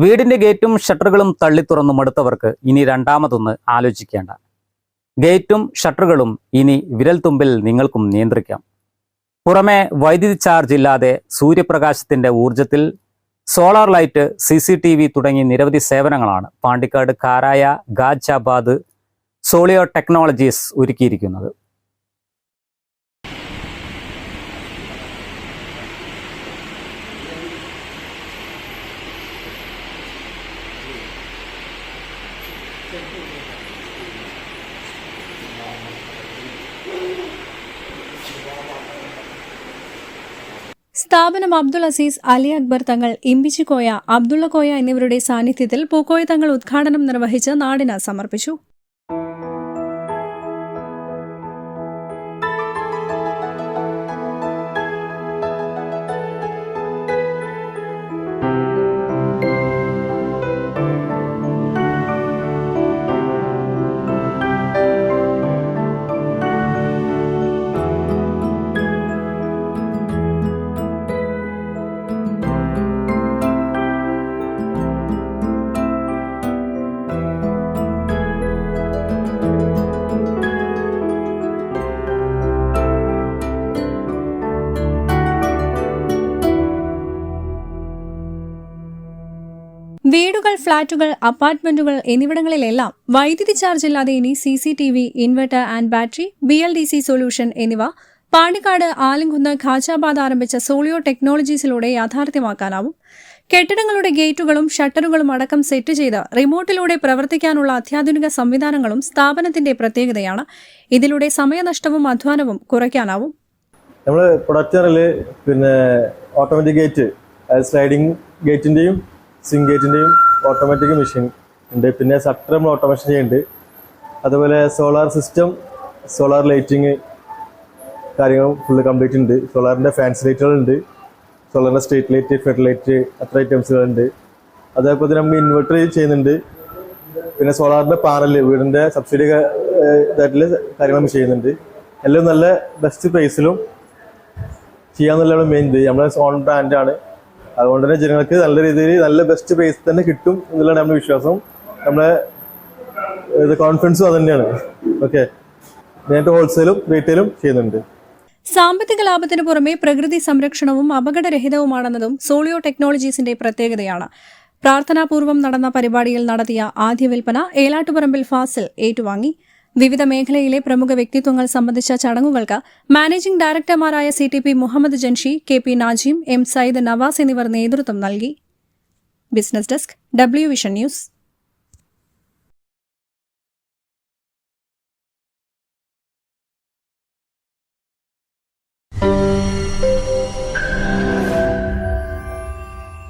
വീടിന്റെ ഗേറ്റും ഷട്ടറുകളും തള്ളിത്തുറന്നു മടുത്തവർക്ക് ഇനി രണ്ടാമതൊന്ന് ആലോചിക്കേണ്ട. ഗേറ്റും ഷട്ടറുകളും ഇനി വിരൽത്തുമ്പിൽ നിങ്ങൾക്കും നിയന്ത്രിക്കാം. പുറമെ വൈദ്യുതി ചാർജ് ഇല്ലാതെ സൂര്യപ്രകാശത്തിന്റെ ഊർജത്തിൽ സോളാർ ലൈറ്റ്, CCTV തുടങ്ങി നിരവധി സേവനങ്ങളാണ് പാണ്ടിക്കാട് കാരായ ഗാജാബാദ് സോളിയോ ടെക്നോളജീസ് ഒരുക്കിയിരിക്കുന്നത്. സ്ഥാപനം അബ്ദുൾ അസീസ്, അലി അക്ബർ തങ്ങൾ, ഇമ്പിച്ചിക്കോയ, അബ്ദുള്ള കോയ എന്നിവരുടെ സാന്നിധ്യത്തിൽ പൂക്കോയ തങ്ങൾ ഉദ്ഘാടനം നിർവഹിച്ച് നാടിന് സമർപ്പിച്ചു. വീടുകൾ, ഫ്ളാറ്റുകൾ, അപ്പാർട്ട്മെന്റുകൾ എന്നിവിടങ്ങളിലെല്ലാം വൈദ്യുതി ചാർജ് ഇല്ലാതെ ഇനി CCTV, inverter and battery, BLDC solution എന്നിവ പാണ്ടിക്കാട് ആലങ്കുന്ന് ഖാജാബാദ് ആരംഭിച്ച സോളിയോ ടെക്നോളജീസിലൂടെ യാഥാർത്ഥ്യമാക്കാനാവും. കെട്ടിടങ്ങളുടെ ഗേറ്റുകളും ഷട്ടറുകളും അടക്കം സെറ്റ് ചെയ്ത് റിമോട്ടിലൂടെ പ്രവർത്തിക്കാനുള്ള അത്യാധുനിക സംവിധാനങ്ങളും സ്ഥാപനത്തിന്റെ പ്രത്യേകതയാണ്. ഇതിലൂടെ സമയനഷ്ടവും അധ്വാനവും കുറയ്ക്കാനാവും. നമ്മൾ പ്രൊഡക്റ്റ് ഓട്ടോമാറ്റിക് ഗേറ്റ്, സ്ലൈഡിംഗ് ഗേറ്റിന്റെയും സ്വിംഗ് ഗേറ്റിന്റെയും ഓട്ടോമാറ്റിക് മെഷീൻ ഉണ്ട്. പിന്നെ ഷട്ടർ നമ്മൾ ഓട്ടോമേഷൻ ചെയ്യുന്നുണ്ട്. അതുപോലെ സോളാർ സിസ്റ്റം, സോളാർ ലൈറ്റിങ് കാര്യങ്ങൾ ഫുള്ള് കംപ്ലീറ്റ് ഉണ്ട്. സോളാറിന്റെ ഫാൻസി ലൈറ്റുകളുണ്ട്, സോളാറിന്റെ സ്ട്രീറ്റ് ലൈറ്റ്, ഫെഡ് ലൈറ്റ്, അത്ര ഐറ്റംസുകളുണ്ട്. അതേപോലെ തന്നെ നമുക്ക് ഇൻവെർട്ടർ ചെയ്യുന്നുണ്ട്. പിന്നെ സോളാറിന്റെ പാനൽ, വീടിന്റെ സബ്സിഡി ഇതായിട്ടുള്ള കാര്യങ്ങൾ നമ്മൾ ചെയ്യുന്നുണ്ട്. എല്ലാം നല്ല ബെസ്റ്റ് പ്രൈസിലും ചെയ്യാന്നുള്ള മെയിൻ ഇത് നമ്മുടെ ഓൺ ബ്രാൻഡാണ്. അതുകൊണ്ട് തന്നെ ജനങ്ങൾക്ക് നല്ല രീതിയിൽ നല്ല ബെസ്റ്റ് പ്രൈസ് തന്നെ കിട്ടും എന്നുള്ളതാണ് നമ്മുടെ വിശ്വാസം. നമ്മളെ കോൺഫിഡൻസും അത് തന്നെയാണ്. ഓക്കെ, നേരിട്ട് ഹോൾസെയിലും റീറ്റെയിലും ചെയ്യുന്നുണ്ട്. സാമ്പത്തിക ലാഭത്തിന് പുറമെ പ്രകൃതി സംരക്ഷണവും അപകടരഹിതവുമാണെന്നതും സോളിയോ ടെക്നോളജീസിന്റെ പ്രത്യേകതയാണ്. പ്രാർത്ഥനാപൂർവ്വം നടന്ന പരിപാടിയിൽ നടത്തിയ ആദ്യ വിൽപ്പന ഏലാട്ടുപറമ്പിൽ ഫാസിൽ ഏറ്റുവാങ്ങി. വിവിധ മേഖലയിലെ പ്രമുഖ വ്യക്തിത്വങ്ങൾ സംബന്ധിച്ച ചടങ്ങുകൾക്ക് മാനേജിംഗ് ഡയറക്ടർമാരായ CTP Muhammad Janshi, KP Najim, M Sayyid Nawaz എന്നിവർ നേതൃത്വം നൽകി. Business desk, W vision news.